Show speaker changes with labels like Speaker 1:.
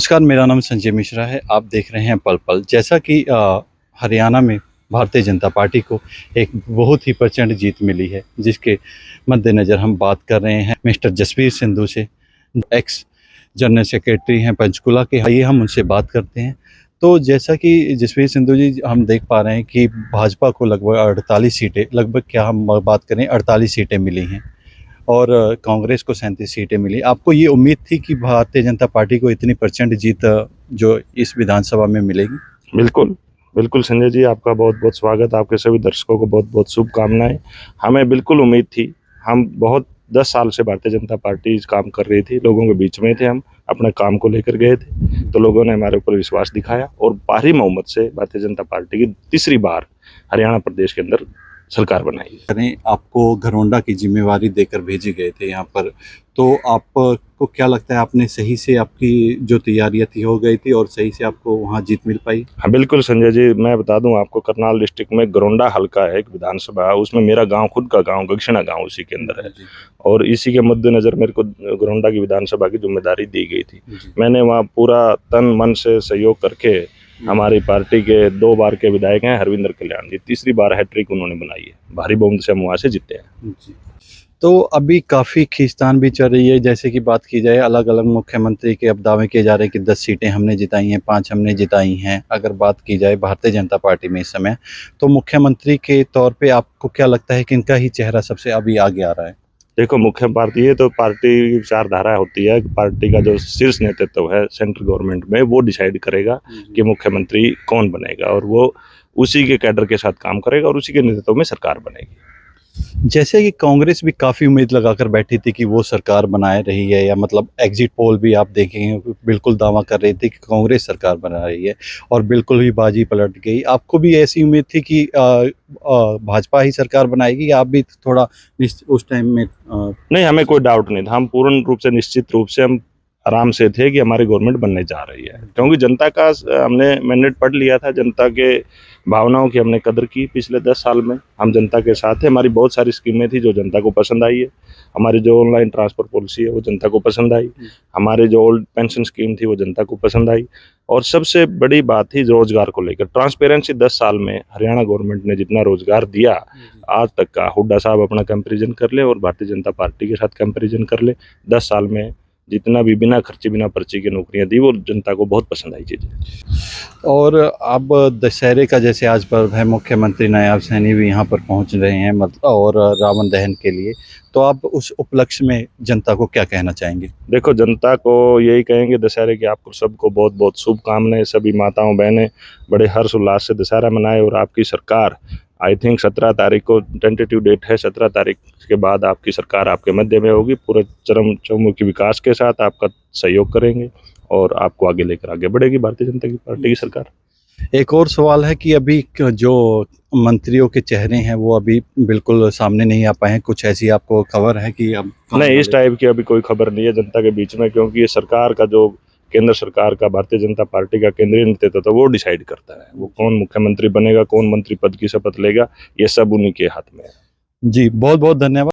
Speaker 1: नमस्कार, मेरा नाम संजय मिश्रा है। आप देख रहे हैं पल पल। जैसा कि हरियाणा में भारतीय जनता पार्टी को एक बहुत ही प्रचंड जीत मिली है, जिसके मद्देनज़र हम बात कर रहे हैं मिस्टर जसवीर सिंधु से, एक्स जनरल सेक्रेटरी हैं पंचकुला के। आइए हम उनसे बात करते हैं। तो जैसा कि जसवीर सिंधु जी, हम देख पा रहे हैं कि भाजपा को लगभग 48 सीटें, लगभग क्या हम बात करें 48 सीटें मिली हैं और कांग्रेस को 37 सीटें मिली। आपको ये उम्मीद थी कि भारतीय जनता पार्टी को इतनी प्रचंड जीत जो इस विधानसभा में मिलेगी?
Speaker 2: बिल्कुल, बिल्कुल संजय जी, आपका बहुत-बहुत स्वागत। आपके सभी दर्शकों को बहुत-बहुत शुभकामनाएँ। हमें बिल्कुल उम्मीद थी। हम बहुत 10 साल से भारतीय जनता पार्टी काम कर रही थी, लोगों के बीच में थे हम, अपने काम को लेकर गए थे, तो लोगों ने हमारे ऊपर विश्वास दिखाया और भारी बहुमत से भारतीय जनता पार्टी की तीसरी बार हरियाणा प्रदेश के अंदर सरकार बनाई है।
Speaker 1: आपको घरौंडा की जिम्मेवारी देकर भेजे गए थे यहाँ पर, तो आपको क्या लगता है, आपने सही से, आपकी जो तैयारियां थी हो गई थी और सही से आपको वहाँ जीत मिल पाई?
Speaker 2: हाँ बिल्कुल संजय जी, मैं बता दूं आपको, करनाल डिस्ट्रिक्ट में घरौंडा हल्का है, एक विधानसभा, उसमें मेरा गांव, खुद का गांव गगशिणा गांव उसी के अंदर है और इसी के मद्देनजर मेरे को घरौंडा की विधानसभा की जिम्मेदारी दी गई थी। मैंने वहाँ पूरा तन मन से सहयोग करके, हमारी पार्टी के 2 बार के विधायक हैं हरविंदर कल्याण जी, तीसरी बार हैट्रिक उन्होंने बनाई है, भारी बहुमत से हम वहाँ से जीते हैं।
Speaker 1: तो अभी काफ़ी खींचतान भी चल रही है। जैसे कि बात की जाए, अलग अलग मुख्यमंत्री के अब दावे किए जा रहे हैं कि 10 सीटें हमने जिताई हैं, 5 हमने जिताई हैं। अगर बात की जाए भारतीय जनता पार्टी में इस समय, तो मुख्यमंत्री के तौर पे आपको क्या लगता है कि इनका ही चेहरा सबसे अभी आगे आ रहा है?
Speaker 2: देखो, मुख्य पार्टी है तो पार्टी की विचारधारा होती है, पार्टी का जो शीर्ष नेतृत्व है सेंट्रल गवर्नमेंट में, वो डिसाइड करेगा कि मुख्यमंत्री कौन बनेगा और वो उसी के कैडर के साथ काम करेगा और उसी के नेतृत्व में सरकार बनेगी।
Speaker 1: जैसे कि कांग्रेस भी काफ़ी उम्मीद लगाकर बैठी थी कि वो सरकार बनाए रही है, या मतलब एग्जिट पोल भी आप देखेंगे बिल्कुल दावा कर रही थी कि कांग्रेस सरकार बना रही है और बिल्कुल ही बाजी पलट गई। आपको भी ऐसी उम्मीद थी कि भाजपा ही सरकार बनाएगी, या आप भी थोड़ा उस टाइम में
Speaker 2: नहीं, हमें कोई डाउट नहीं था। हम पूर्ण रूप से, निश्चित रूप से हम आराम से थे कि हमारी गवर्नमेंट बनने जा रही है, क्योंकि जनता का हमने मैंडेट पढ़ लिया था, जनता के भावनाओं की हमने कदर की। पिछले 10 साल में हम जनता के साथ हैं। हमारी बहुत सारी स्कीमें थी जो जनता को पसंद आई है। हमारी जो ऑनलाइन ट्रांसफर पॉलिसी है वो जनता को पसंद आई। हमारी जो ओल्ड पेंशन स्कीम थी वो जनता को पसंद आई और सबसे बड़ी बात थी रोजगार को लेकर ट्रांसपेरेंसी। 10 साल में हरियाणा गवर्नमेंट ने जितना रोजगार दिया आज तक का, हुड्डा साहब अपना कंपेरिजन कर ले और भारतीय जनता पार्टी के साथ कंपेरिजन कर ले, 10 साल में जितना भी बिना खर्चे बिना पर्ची की नौकरियां दी, वो जनता को बहुत पसंद आई चीज़ें।
Speaker 1: और अब दशहरे का जैसे आज पर्व है, मुख्यमंत्री नायब सैनी भी यहाँ पर पहुँच रहे हैं, मतलब, और रावण दहन के लिए, तो आप उस उपलक्ष्य में जनता को क्या कहना चाहेंगे?
Speaker 2: देखो, जनता को यही कहेंगे दशहरे की आपको सबको बहुत बहुत शुभकामनाएं। सभी माताओं बहनें बड़े हर्ष उल्लास से दशहरा मनाए और आपकी सरकार, आई थिंक 17 तारीख को टेंटेटिव डेट है, 17 तारीख के बाद आपकी सरकार आपके मध्य में होगी। पूरे चरमोन्मुखी विकास के साथ आपका सहयोग करेंगे और आपको आगे लेकर आगे बढ़ेगी भारतीय जनता पार्टी की सरकार।
Speaker 1: एक और सवाल है कि अभी जो मंत्रियों के चेहरे हैं वो अभी बिल्कुल सामने नहीं आ पाए हैं। कुछ ऐसी आपको खबर है कि अब?
Speaker 2: नहीं, इस टाइप की अभी कोई खबर नहीं है जनता के बीच में, क्योंकि ये सरकार का जो केंद्र सरकार का, भारतीय जनता पार्टी का केंद्रीय नेतृत्व तो वो डिसाइड करता है, वो कौन मुख्यमंत्री बनेगा, कौन मंत्री पद की शपथ लेगा, ये सब उन्हीं के हाथ में है।
Speaker 1: जी, बहुत बहुत धन्यवाद।